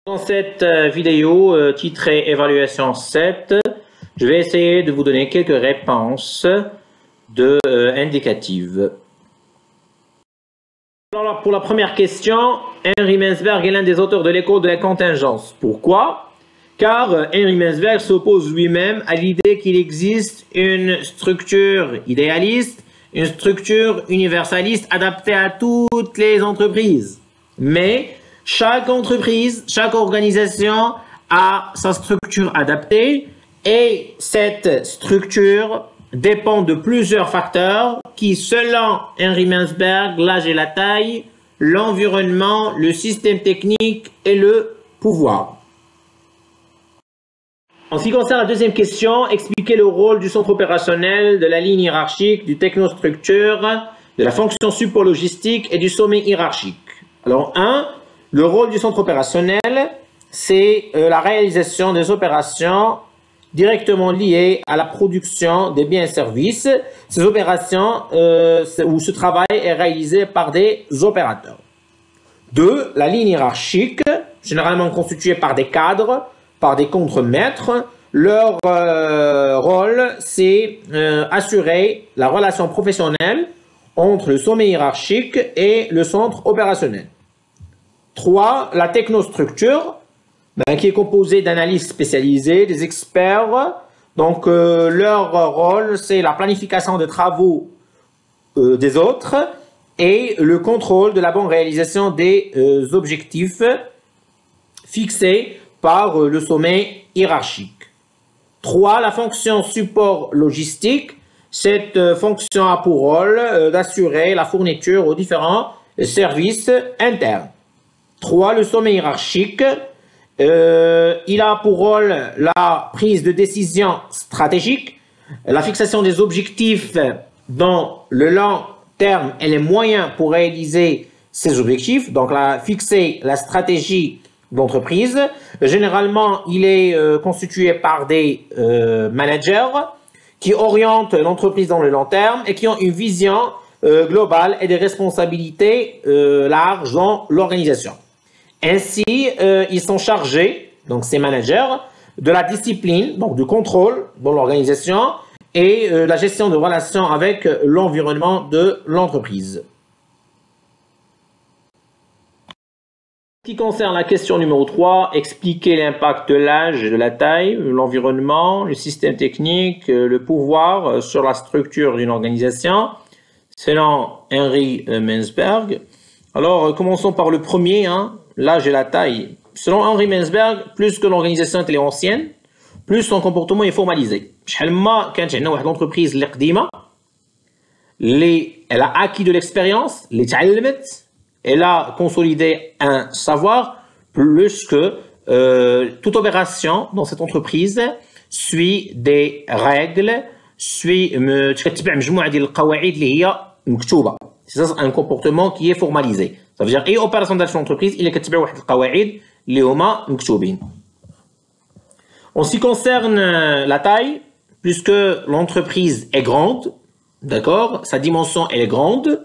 Dans cette vidéo titrée Évaluation 7, je vais essayer de vous donner quelques réponses indicatives. Alors, pour la première question, Henry Mintzberg est l'un des auteurs de l'école de la contingence. Pourquoi? Car Henry Mintzberg s'oppose lui-même à l'idée qu'il existe une structure idéaliste, une structure universaliste adaptée à toutes les entreprises. Mais chaque entreprise, chaque organisation a sa structure adaptée et cette structure dépend de plusieurs facteurs qui, selon Henry Mintzberg, l'âge et la taille, l'environnement, le système technique et le pouvoir. En ce qui concerne la deuxième question, expliquez le rôle du centre opérationnel, de la ligne hiérarchique, du technostructure, de la fonction support logistique et du sommet hiérarchique. Alors, 1. Le rôle du centre opérationnel, c'est la réalisation des opérations directement liées à la production des biens et services. Ces opérations ou ce travail est réalisé par des opérateurs. 2. La ligne hiérarchique, généralement constituée par des cadres, par des contremaîtres. Leur rôle, c'est assurer la relation professionnelle entre le sommet hiérarchique et le centre opérationnel. 3. La technostructure, qui est composée d'analystes spécialisés, des experts. Donc, leur rôle, c'est la planification des travaux des autres et le contrôle de la bonne réalisation des objectifs fixés par le sommet hiérarchique. 3. La fonction support logistique. Cette fonction a pour rôle d'assurer la fourniture aux différents services internes. 3. Le sommet hiérarchique. Il a pour rôle la prise de décision stratégique, la fixation des objectifs dans le long terme et les moyens pour réaliser ces objectifs, donc fixer la stratégie d'entreprise. Généralement, il est constitué par des managers qui orientent l'entreprise dans le long terme et qui ont une vision globale et des responsabilités larges dans l'organisation. Ainsi, ils sont chargés, donc ces managers, de la discipline, donc du contrôle dans l'organisation et la gestion de relations avec l'environnement de l'entreprise. En ce qui concerne la question numéro 3, expliquer l'impact de l'âge, de la taille, l'environnement, le système technique, le pouvoir sur la structure d'une organisation, selon Henry Mintzberg. Alors, commençons par le premier, l'âge et la taille. Selon Henry Mintzberg, plus que l'organisation est ancienne, plus son comportement est formalisé. شحال ما كانت عندنا واحد l'entreprise اللي قديمه elle a acquis de l'expérience, اللي تعلمت, elle a consolidé un savoir, plus que toute opération dans cette entreprise suit des règles, تتبع مجموعه ديال القواعد اللي هي مكتوبه. C'est un comportement qui est formalisé. Ça veut dire اي اوبيراسيون دارت في l'entreprise il كتبع واحد القواعد اللي هما مكتوبين. En ce qui concerne la taille, puisque l'entreprise est grande, d'accord, sa dimension elle est grande,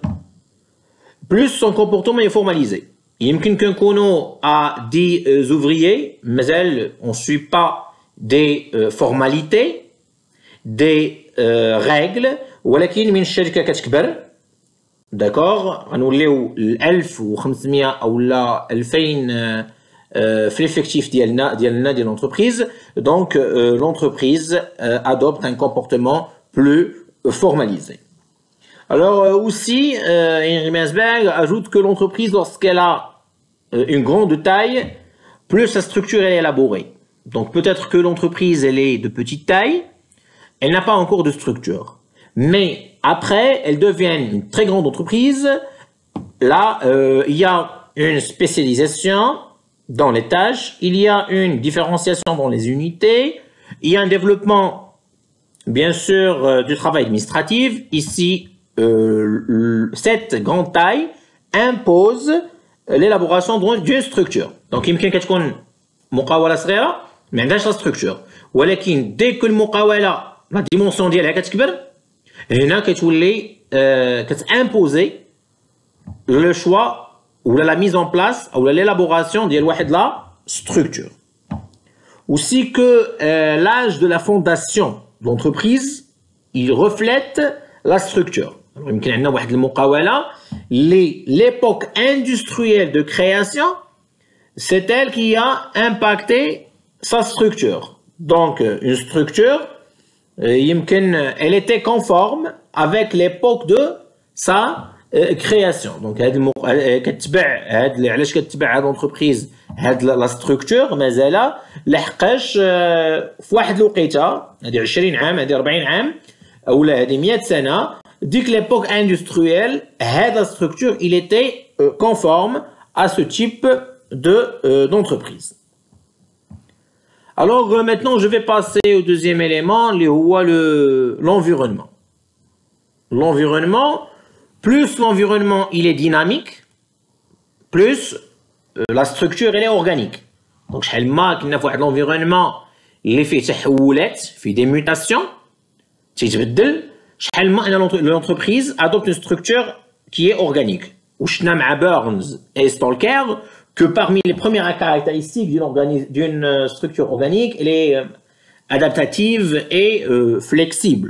plus son comportement est formalisé. يمكن كنكونوا à 10 ouvriers, مازال on suit pas des formalités, des règles, ولكن من الشركه كتكبر, d'accord, غنوليو 1500 او لا 2000 في l'effectif ديال l'entreprise. Donc l'entreprise adopte un comportement plus formalisé. Alors aussi, Henry Mintzberg ajoute que l'entreprise, lorsqu'elle a une grande taille, plus sa structure est élaborée. Donc peut-être que l'entreprise elle est de petite taille, elle n'a pas encore de structure. Mais après, elle devient une très grande entreprise. Là, il y a une spécialisation dans les tâches, il y a une différenciation dans les unités, il y a un développement, bien sûr, du travail administratif. Ici, cette grande taille impose l'élaboration d'une structure. Donc, يمكن كتكون مقاولة صغيرة ما عندهاش لا structure, ولكن dès que المقاولة la dimension ديالها كتكبر, هنا كتولي كتimposer le choix ou la mise en place ou l'élaboration ديال واحد la structure. Aussi que l'âge de la fondation de l'entreprise, il reflète la structure. Alors, il y a l'époque industrielle de création, c'est elle qui a impacté sa structure. Donc, une structure, elle était conforme avec l'époque de sa création. Donc, علاش كتبع هاد l'entreprise هاد la structure مازال لحقاش في واحد الوقيته هذه 20 عام هذه 40 عام اولا هذه 100 سنه ديك l'époque industrielle هاد la structure il était conforme à ce type d'entreprise. Alors maintenant je vais passer au deuxième élément l'environnement. L'environnement, plus l'environnement il est dynamique, plus la structure elle est organique. Donc شحال ما كنا في واحد l'environnement اللي فيه تحولات فيه des mutations تيتبدل شحال ما ان l'entreprise adopte une structure qui est organique. وشنا مع Burns et Stalker que parmi les premières caractéristiques d'une structure organique elle est adaptative et flexible.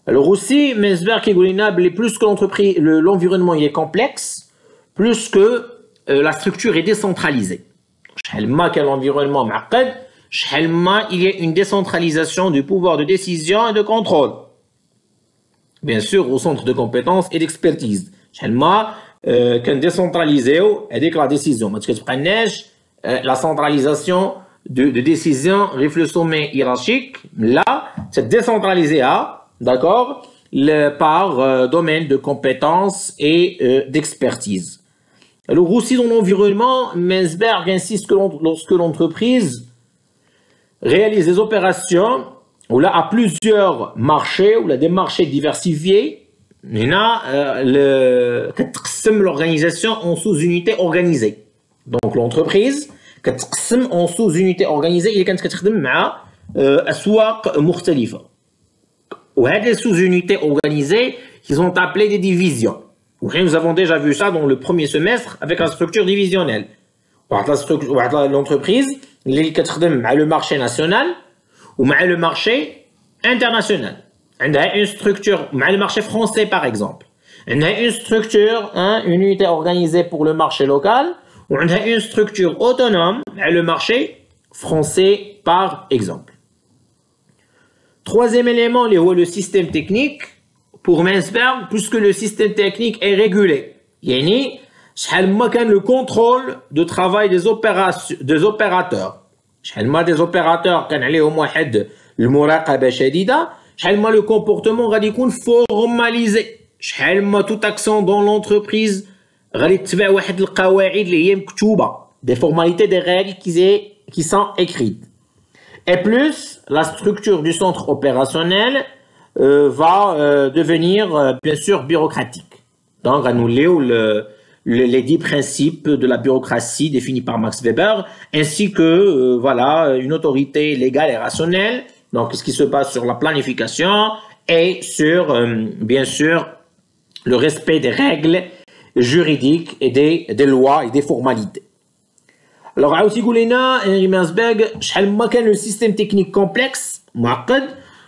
Alors aussi, Mensberg et Goulina, plus que l'entreprise, l'environnement est complexe, plus que la structure est décentralisée. Quel environnement il y a une décentralisation du pouvoir de décision et de contrôle. Bien sûr, au centre de compétences et d'expertise. Quand décentralisé, avec la décision. La centralisation de décision, le sommet hiérarchique, là, c'est décentralisé à d'accord, par domaine de compétences et d'expertise. Alors aussi dans l'environnement, Mensberg insiste que lorsque l'entreprise réalise des opérations ou là à plusieurs marchés ou là des marchés diversifiés, l'organisation en sous-unités organisées. Donc l'entreprise كتقسم en sous-unités organisées اللي كانت كتخدم مع أسواق مختلفة. وهاد les sous-unités organisées qu'ils ont appelées des divisions. Nous avons déjà vu ça dans le premier semestre avec la structure divisionnelle. L'entreprise اللي كتخدم مع le marché national ومع le marché international. عندها une structure مع le marché français par exemple. عندها une structure, une unité organisée pour le marché local وعندها une structure autonome مع le marché français par exemple. Troisième élément, le système technique. Pour Mensberg, puisque le système technique est régulé. يعني شحال ما كان le contrôle de travail des opérateurs. شحال ما des opérateurs كان عليهم واحد المراقبة شديدة. شحال ما le comportement غادي يكون formalisé. شحال ما tout action dans l'entreprise غادي تتبع واحد القواعد اللي هي مكتوبة. Des formalités, des règles qui sont écrites. Et plus, la structure du centre opérationnel va devenir bien sûr bureaucratique. Donc, à nous les 10 principes de la bureaucratie définis par Max Weber, ainsi que voilà une autorité légale et rationnelle. Donc, ce qui se passe sur la planification et sur bien sûr le respect des règles juridiques et des lois et des formalités. Alors, عاوتاني قولنا Henry Mensberg شحال ما كان le système technique complexe معقد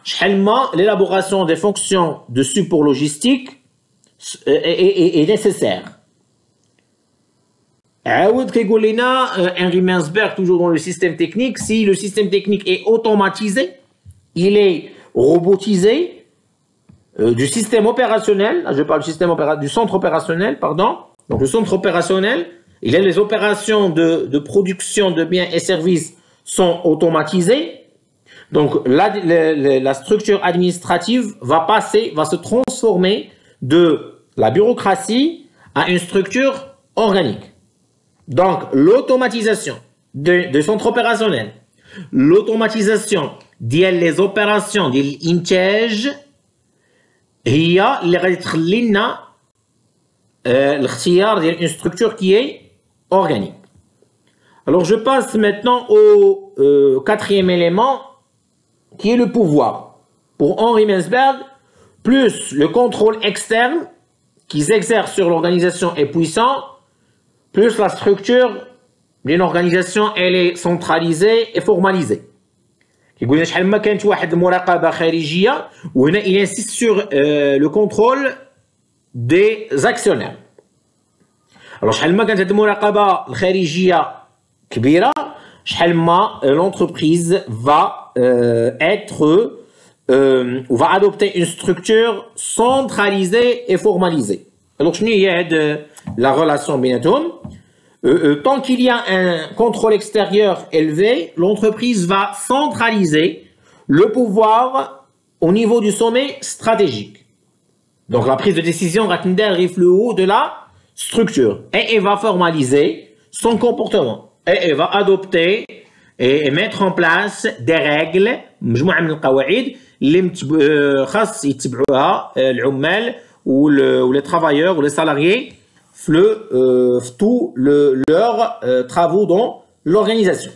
شحال ما l'élaboration des fonctions de support logistique est nécessaire. عاود كيقول لنا Henry Mensberg toujours dans le système technique, si le système technique est automatisé, il est robotisé du système opérationnel, je parle du système du centre opérationnel, pardon. Donc le centre opérationnel, il est les opérations de production de biens et services sont automatisées. Donc la structure administrative va se transformer de la bureaucratie à une structure organique. Donc l'automatisation de centre opérationnel, l'automatisation des opérations de l'intège هي اللي غادي تخلي لنا الاختيار ديال une structure qui est organique. Alors je passe maintenant au quatrième élément qui est le pouvoir. Pour Henry Mensberg, plus le contrôle externe qui s'exerce sur l'organisation est puissant, plus la structure Une organisation, elle est centralisée et formalisée. يقول لنا شحال ما كانت واحد المراقبة خارجية وهنا il insiste sur le contrôle des actionnaires. Alors شحال ما كانت هذه المراقبة الخارجية كبيرة شحال ما l'entreprise va être ou va adopter une structure centralisée et formalisée. Alors شنو هي هاد la relation بيناتهم؟ Tant qu'il y a un contrôle extérieur élevé, l'entreprise va centraliser le pouvoir au niveau du sommet stratégique. Donc la prise de décision arrive le haut de la structure et elle va formaliser son comportement et elle va adopter et mettre en place des règles مجموعة من القواعد اللي خاص يتبعوها العمال ou les travailleurs ou les salariés tous leurs travaux dans l'organisation.